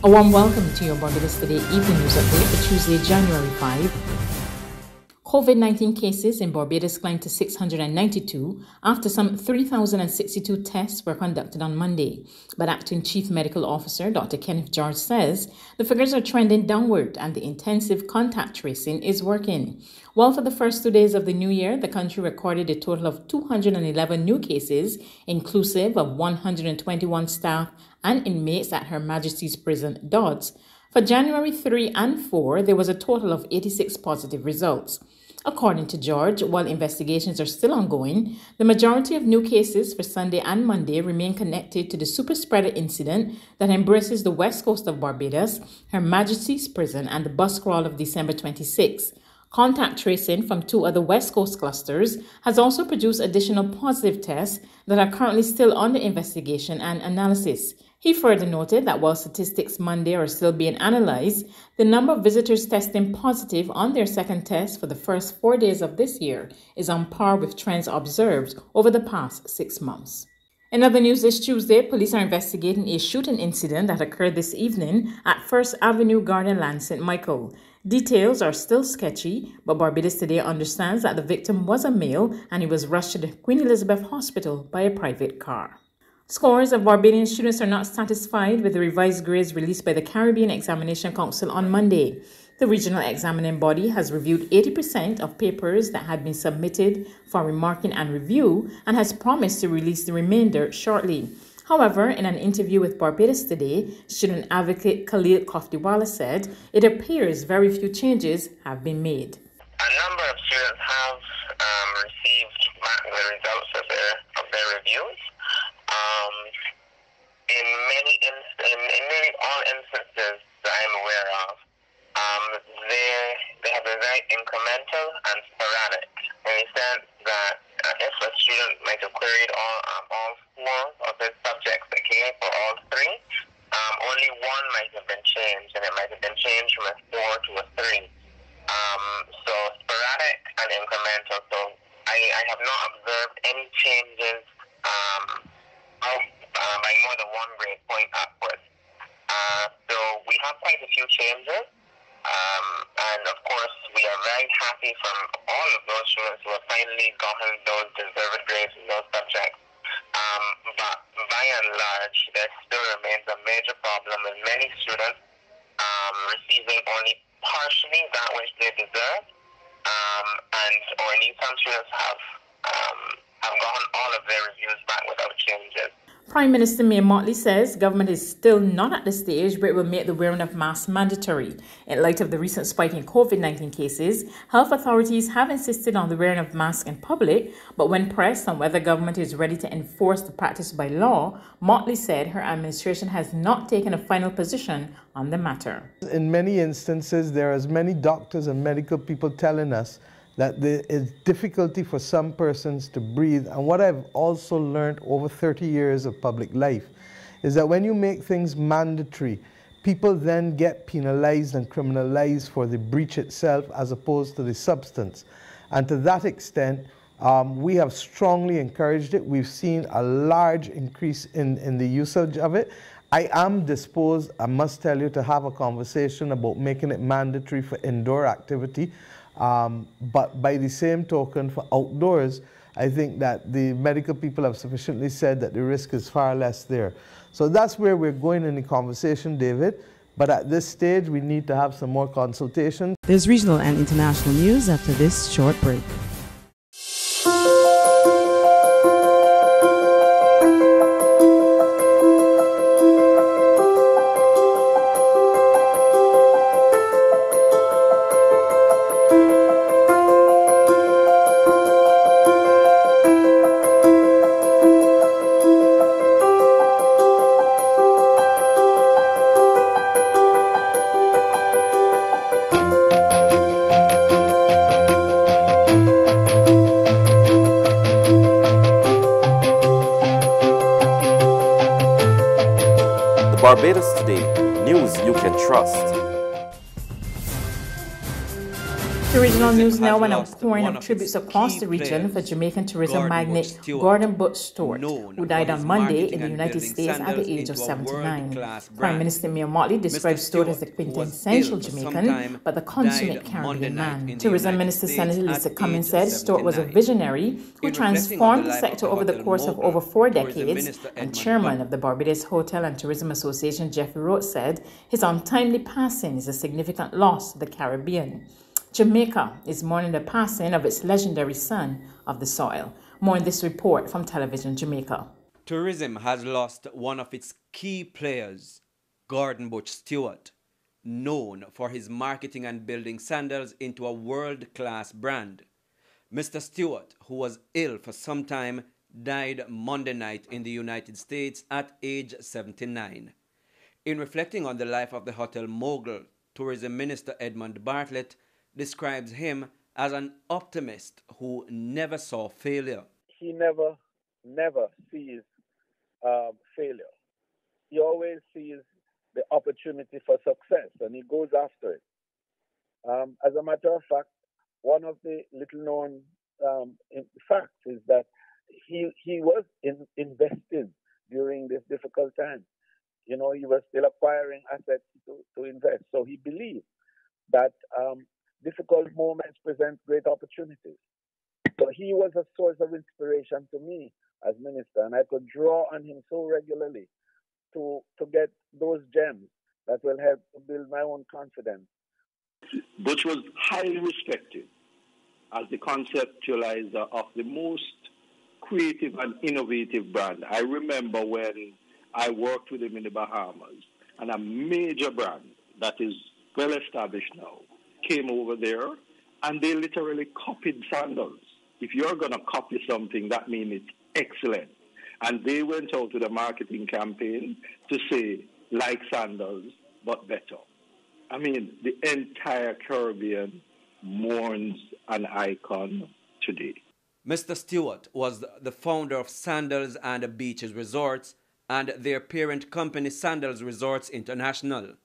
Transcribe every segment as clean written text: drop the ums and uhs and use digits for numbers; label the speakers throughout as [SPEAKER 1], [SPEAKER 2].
[SPEAKER 1] A warm welcome to your Barbados Today Evening News Update for Tuesday, January 5. COVID-19 cases in Barbados climbed to 692 after some 3,062 tests were conducted on Monday. But Acting Chief Medical Officer Dr. Kenneth George says the figures are trending downward and the intensive contact tracing is working. Well, for the first 2 days of the new year, the country recorded a total of 211 new cases, inclusive of 121 staff and inmates at Her Majesty's Prison, Dodds. For January 3 and 4, there was a total of 86 positive results. According to George, while investigations are still ongoing, the majority of new cases for Sunday and Monday remain connected to the super spreader incident that embraces the west coast of Barbados, Her Majesty's Prison, and the bus crawl of December 26. Contact tracing from 2 other West Coast clusters has also produced additional positive tests that are currently still under investigation and analysis. He further noted that while statistics Monday are still being analyzed, the number of visitors testing positive on their second test for the first 4 days of this year is on par with trends observed over the past 6 months. In other news, this Tuesday, police are investigating a shooting incident that occurred this evening at First Avenue Garden Land, St. Michael. Details are still sketchy, but Barbados Today understands that the victim was a male and he was rushed to the Queen Elizabeth Hospital by a private car. Scores of Barbadian students are not satisfied with the revised grades released by the Caribbean Examination Council on Monday. The regional examining body has reviewed 80% of papers that had been submitted for remarking and review and has promised to release the remainder shortly. However, in an interview with Barbados Today, student advocate Khalil Koftiwala said it appears very few changes have been made.
[SPEAKER 2] A number of students have received the results of their reviews. In nearly all instances that I'm aware of, they have been very incremental and sporadic in the sense that if a student might have queried all 4 of the subjects that came for all 3, only one might have been changed, and it might have been changed from a 4 to a 3. So sporadic and incremental. So I have not observed any changes by more than 1 grade point upwards. So we have quite a few changes. And of course, we are very happy from all of those students who have finally gotten those deserved grades in those subjects. But by and large, there still remains a major problem with many students receiving only partially that which they deserve, or indeed some students have gotten all of their reviews back without changes.
[SPEAKER 1] Prime Minister Mayor Motley says government is still not at the stage where it will make the wearing of masks mandatory. In light of the recent spike in COVID-19 cases, health authorities have insisted on the wearing of masks in public, but when pressed on whether government is ready to enforce the practice by law, Motley said her administration has not taken a final position on the matter.
[SPEAKER 3] In many instances, there are as many doctors and medical people telling us that there is difficulty for some persons to breathe. And what I've also learned over 30 years of public life is that when you make things mandatory, people then get penalized and criminalized for the breach itself as opposed to the substance. And to that extent, we have strongly encouraged it. We've seen a large increase in the usage of it. I am disposed, I must tell you, to have a conversation about making it mandatory for indoor activity. But by the same token, for outdoors, I think that the medical people have sufficiently said that the risk is far less there. So that's where we're going in the conversation, David. But at this stage, we need to have some more consultations.
[SPEAKER 4] There's regional and international news after this short break.
[SPEAKER 5] Barbados Today, news you can trust.
[SPEAKER 1] To regional news now, and a pouring of tributes across the region for Jamaican tourism magnate Butch Stewart, who died on Monday in the United States at the age of 79. Prime Minister Mia Mottley described Stewart as the quintessential Jamaican, but the consummate Caribbean man. Tourism Minister Senator Lisa Cummins said Stewart was a visionary who transformed the sector over the course of over 4 decades, and chairman of the Barbados Hotel and Tourism Association, Jeffrey Roth, said his untimely passing is a significant loss to the Caribbean. Jamaica is mourning the passing of its legendary son of the soil. More in this report from Television Jamaica.
[SPEAKER 5] Tourism has lost one of its key players, Butch Stewart, known for his marketing and building sandals into a world-class brand. Mr. Stewart, who was ill for some time, died Monday night in the United States at age 79. In reflecting on the life of the hotel mogul, Tourism Minister Edmund Bartlett describes him as an optimist who never saw failure.
[SPEAKER 6] He never sees failure. He always sees the opportunity for success, and he goes after it. As a matter of fact, one of the little-known facts is that he was investing during this difficult time. You know, he was still acquiring assets to invest. So he believed that difficult moments present great opportunities. So he was a source of inspiration to me as minister, and I could draw on him so regularly to get those gems that will help to build my own confidence.
[SPEAKER 7] Butch was highly respected as the conceptualizer of the most creative and innovative brand. I remember when I worked with him in the Bahamas, and a major brand that is well established now came over there, and they literally copied sandals. If you're going to copy something, that means it's excellent. And they went out with a marketing campaign to say, like sandals, but better. I mean, the entire Caribbean mourns an icon today.
[SPEAKER 5] Mr. Stewart was the founder of Sandals and Beaches Resorts and their parent company Sandals Resorts International.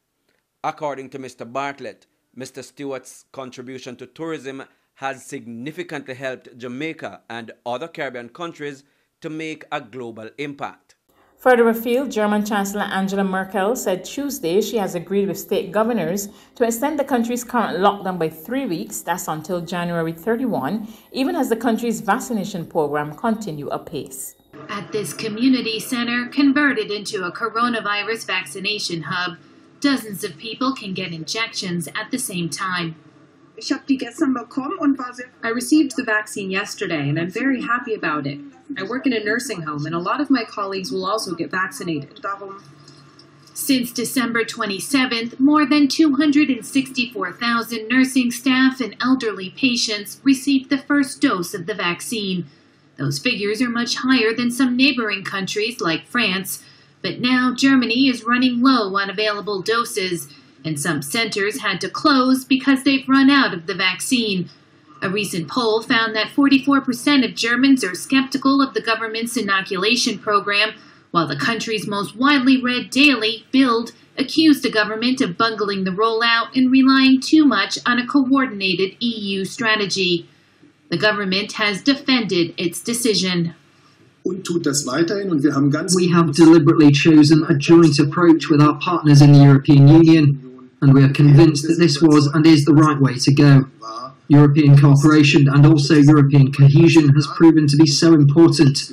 [SPEAKER 5] According to Mr. Bartlett, Mr. Stewart's contribution to tourism has significantly helped Jamaica and other Caribbean countries to make a global impact.
[SPEAKER 1] Further afield, German Chancellor Angela Merkel said Tuesday she has agreed with state governors to extend the country's current lockdown by 3 weeks, that's until January 31, even as the country's vaccination program continue apace.
[SPEAKER 8] At this community center, converted into a coronavirus vaccination hub, dozens of people can get injections at the same time.
[SPEAKER 9] I received the vaccine yesterday, and I'm very happy about it. I work in a nursing home, and a lot of my colleagues will also get vaccinated.
[SPEAKER 8] Since December 27th, more than 264,000 nursing staff and elderly patients received the first dose of the vaccine. Those figures are much higher than some neighboring countries like France, but now Germany is running low on available doses, and some centers had to close because they've run out of the vaccine. A recent poll found that 44% of Germans are skeptical of the government's inoculation program, while the country's most widely read daily, Bild, accused the government of bungling the rollout and relying too much on a coordinated EU strategy. The government has defended its decision.
[SPEAKER 10] We have deliberately chosen a joint approach with our partners in the European Union, and we are convinced that this was and is the right way to go. European cooperation and also European cohesion has proven to be so important,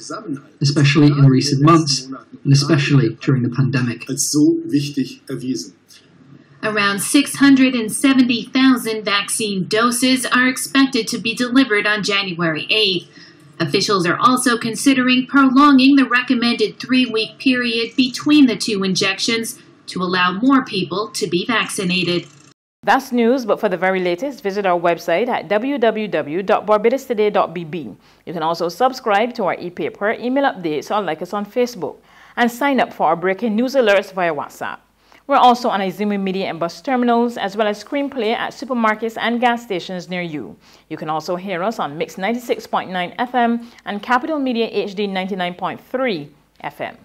[SPEAKER 10] especially in recent months, and especially during the pandemic.
[SPEAKER 8] Around 670,000 vaccine doses are expected to be delivered on January 8th. Officials are also considering prolonging the recommended 3-week period between the 2 injections to allow more people to be vaccinated.
[SPEAKER 1] That's news, but for the very latest, visit our website at www.barbadostoday.bb. You can also subscribe to our e-paper, email updates, or like us on Facebook, and sign up for our breaking news alerts via WhatsApp. We're also on Izumi Media and bus terminals, as well as screenplay at supermarkets and gas stations near you. You can also hear us on Mix 96.9 FM and Capital Media HD 99.3 FM.